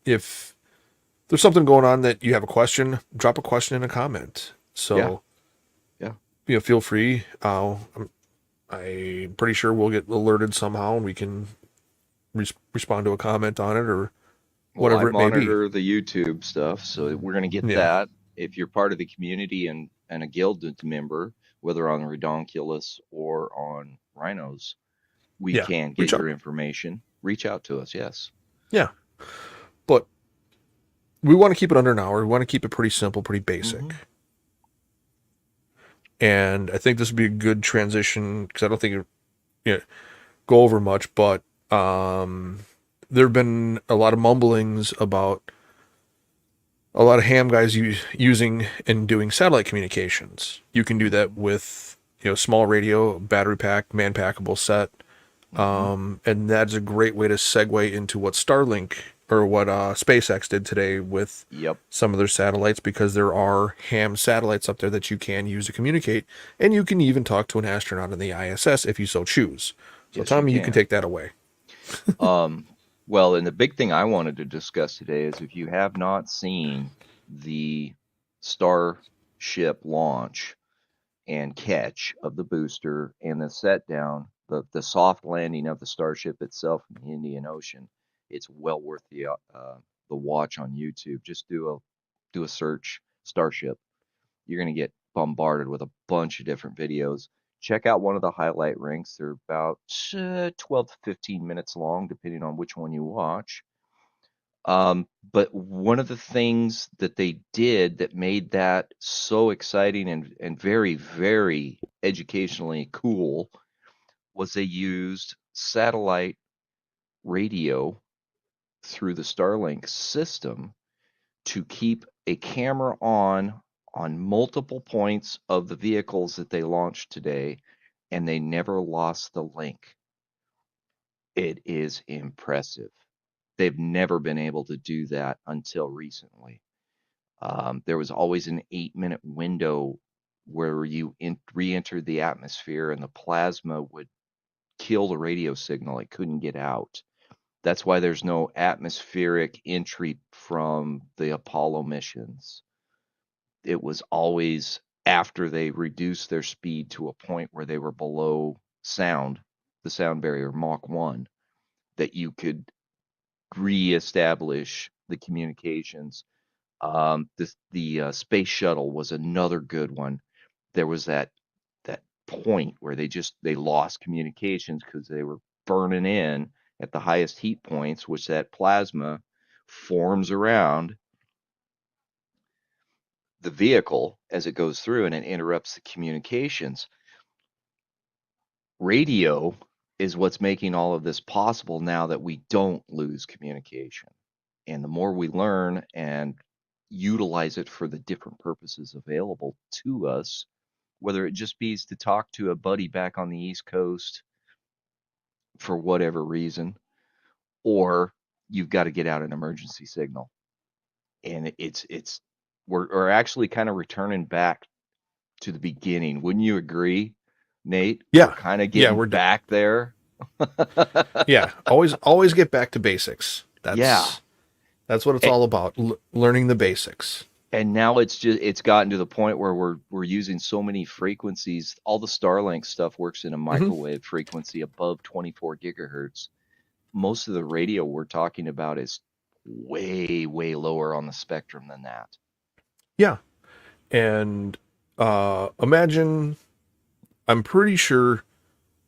If there's something going on that you have a question, drop a question in a comment. Yeah. So Yeah. feel free. I'm pretty sure we'll get alerted somehow and we can respond to a comment on it or Well, I whatever it may be. monitor the YouTube stuff, so we're going to get Yeah, that. If you're part of the community and a guild member, whether on Redonkulous or on Rhinos, we yeah. can get Reach out. your information. Reach out to us. Yes. Yeah, but we want to keep it under an hour. We want to keep it pretty simple, pretty Hmm. basic. And I think this would be a good transition because I don't think it go over much, but there have been a lot of mumblings about a lot of ham guys using and doing satellite communications. You can do that with small radio, battery pack, man packable set, Hmm. and that's a great way to segue into what Starlink or what SpaceX did today with Yep. some of their satellites because there are ham satellites up there that you can use to communicate, and you can even talk to an astronaut in the ISS if you so choose. So, Yes, you Tommy, you can can. take that away. Um, well, and the big thing I wanted to discuss today is if you have not seen the Starship launch, and catch of the booster and the set down, the soft landing of the Starship itself in the Indian Ocean, it's well worth the watch on YouTube. Just do a search Starship. You're going to get bombarded with a bunch of different videos. Check out one of the highlight rinks. They're about 12 to 15 minutes long, depending on which one you watch. But one of the things that they did that made that so exciting and very, very educationally cool was they used satellite radio through the Starlink system to keep a camera on multiple points of the vehicles that they launched today, and they never lost the link. It is impressive. They've never been able to do that until recently. There was always an 8-minute window where you re-entered the atmosphere and the plasma would kill the radio signal. It couldn't get out. That's why there's no atmospheric entry from the Apollo missions. It was always after they reduced their speed to a point where they were below sound, the sound barrier, Mach 1, that you could reestablish the communications. The space shuttle was another good one. There was that point where they lost communications because they were burning in at the highest heat points, which that plasma forms around the vehicle as it goes through and it interrupts the communications. Radio is what's making all of this possible now that we don't lose communication. And the more we learn and utilize it for the different purposes available to us, whether it just be to talk to a buddy back on the East Coast for whatever reason, or you've got to get out an emergency signal. And we're actually kind of returning back to the beginning. Wouldn't you agree, Nate? We're Yeah. kind of Yeah, getting back there. yeah, always get back to basics. Yeah. That's what it's And, all about, learning the basics. and now it's gotten to the point where we're using so many frequencies. All the Starlink stuff works in a Hmm. microwave frequency above 24 gigahertz. Most of the radio we're talking about is way, way lower on the spectrum than that. Yeah. And imagine, I'm pretty sure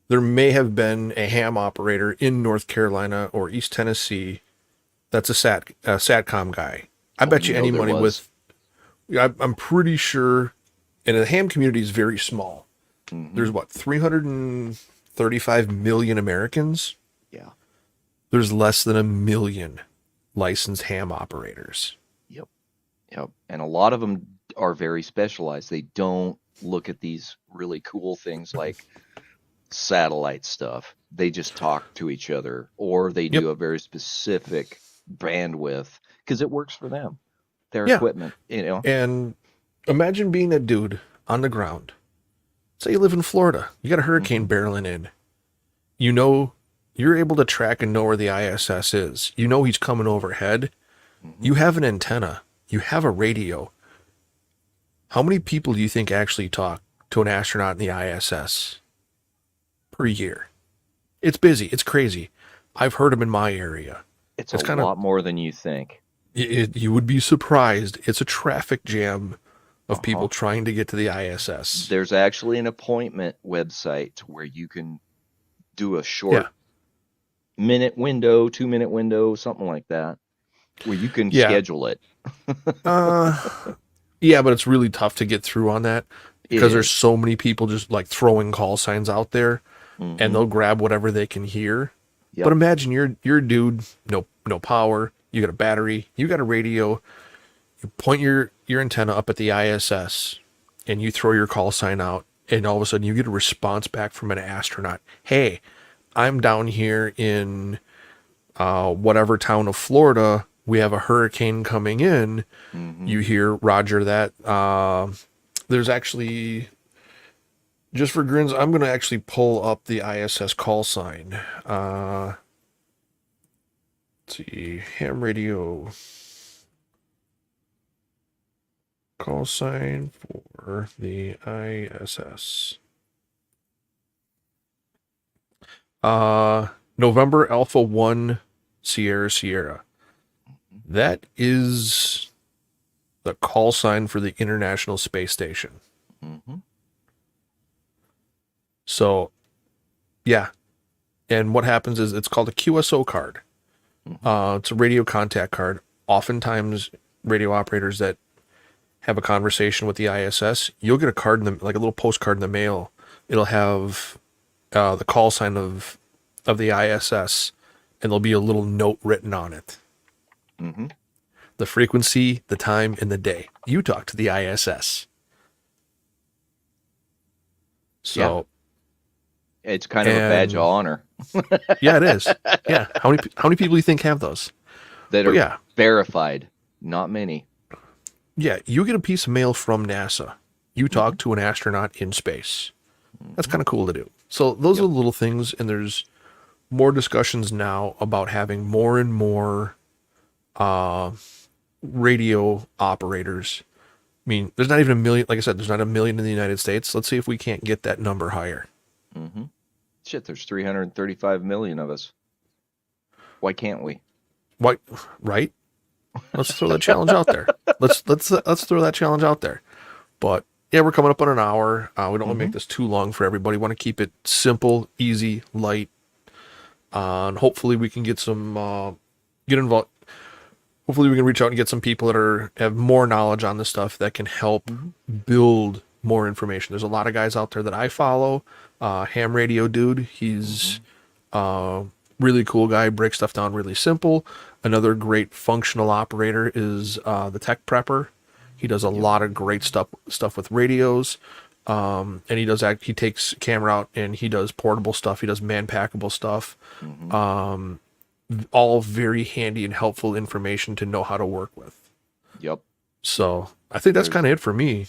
there may have been a ham operator in North Carolina or East Tennessee that's a satcom guy. I Oh, bet you you know any there money was. with, I'm pretty sure, and the ham community is very small. Hmm. There's what, 335 million Americans? Yeah. There's less than a million licensed ham operators. Yep. Yep. And a lot of them are very specialized. They don't look at these really cool things like satellite stuff. They just talk to each other or they Yep. do a very specific bandwidth because it works for them, their Yeah. equipment, you know. And imagine being a dude on the ground. Say you live in Florida, you got a hurricane Hmm. barreling in. You know, you're able to track and know where the ISS is. You know he's coming overhead. Hmm. You have an antenna. You have a radio. How many people do you think actually talk to an astronaut in the ISS per year? It's busy. It's crazy. I've heard them in my area. It's a It's kind of, lot more than you think. you would be surprised. It's a traffic jam of Uh-huh. people trying to get to the ISS. There's actually an appointment website where you can do a Yeah. short minute window, 2 minute window, something like that, where you can Yeah. schedule it. Uh, yeah, but it's really tough to get through on that It because there's is. so many people just like throwing call signs out there and Hmm. they'll grab whatever they can hear. But Yep. imagine you're a dude, no power, you got a battery, you got a radio, you point your antenna up at the ISS and you throw your call sign out and all of a sudden you get a response back from an astronaut. Hey, I'm down here in whatever town of Florida. We have a hurricane coming in. Hmm. You hear Roger that. There's actually, just for grins, I'm going to actually pull up the ISS call sign. Let's see, ham radio call sign for for the ISS. November Alpha 1 Sierra Sierra. That is the call sign for the International Space Station. Mm-hmm. So, yeah. And what happens is it's called a QSO card. Mm-hmm. It's a radio contact card. Oftentimes, radio operators that have a conversation with the ISS, you'll get a card in the, like a little postcard in the mail. It'll have the call sign of the ISS, and there'll be a little note written on it. Mm-hmm. The frequency, the time, and the day. You talk to the ISS. Yeah, So, it's kind of a badge of and honor yeah, it is. Yeah, how many people do you think have those? that But are yeah, verified. Not many. yeah, you get a piece of mail from NASA. You Mm-hmm. talk to an astronaut in space. That's Mm-hmm. kind of cool to do. So those are Yep. the little things, and there's more discussions now about having more and more uh, radio operators. I mean, there's not even a million. Like I said, there's not a million in the United States. Let's see if we can't get that number higher. Mm-hmm. Shit, there's 335 million of us. Why can't we? Why? Right? Let's throw that challenge out there. Let's throw that challenge out there. But yeah, we're coming up on an hour. We don't want to Mm-hmm. make this too long for everybody. We want to keep it simple, easy, light, and hopefully we can get some get involved. Hopefully we can reach out and get some people that have more knowledge on this stuff that can help Mm-hmm. build more information. There's a lot of guys out there that I follow. Ham Radio Dude, he's Mm-hmm. really cool guy, breaks stuff down really simple. Another great functional operator is the Tech Prepper. He does a Yep. lot of great stuff with radios. And he takes camera out and he does portable stuff. He does man packable stuff. Mm-hmm. All very handy and helpful information to know how to work with. Yep. So I think that's There's kind of it for me.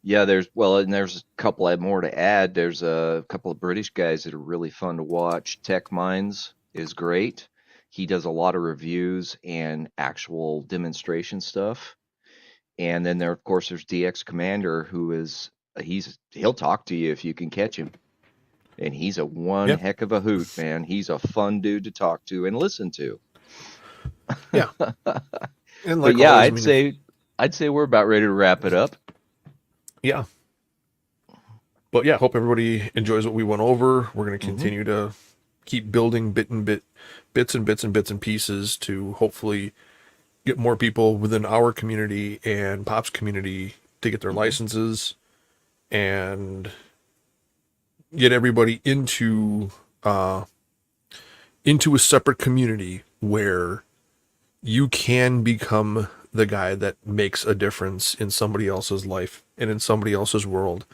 Yeah, and there's a couple I have more to add. There's a couple of British guys that are really fun to watch. Tech Minds is great. He does a lot of reviews and actual demonstration stuff. And then of course, there's DX Commander, who is he'll talk to you if you can catch him. And he's a one Yeah, heck of a hoot, man. He's a fun dude to talk to and listen to. yeah. And But like yeah, always, I mean, if I'd say we're about ready to wrap it up. yeah, but yeah, hope everybody enjoys what we went over. We're going to Hmm. continue to keep building bits and bits and bits and pieces to hopefully get more people within our community and Pop's community to get their Hmm. licenses and get everybody uh, into a separate community where you can become the guy that makes a difference in somebody else's life and in somebody else's world.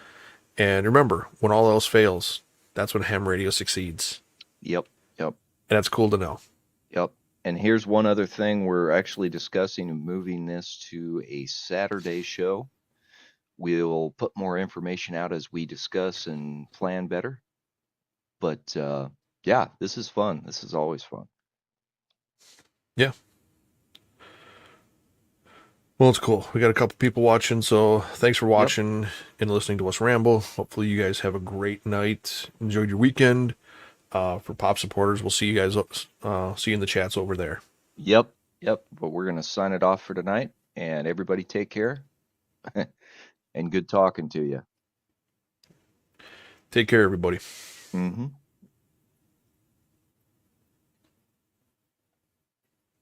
And remember, when all else fails, that's when ham radio succeeds. Yep. Yep. And that's cool to know. Yep. And here's one other thing. We're actually discussing moving this to a Saturday show. We'll put more information out as we discuss and plan better. But yeah, this is fun. This is always fun. Yeah. Well, it's cool. We got a couple people watching, so thanks for Yep. watching and listening to us ramble. Hopefully, you guys have a great night. Enjoyed your weekend. For Pop supporters, we'll see you guys. See you in the chats over there. Yep. Yep. But we're going to sign it off for tonight. And everybody take care and good talking to you. Take care, everybody. Hmm.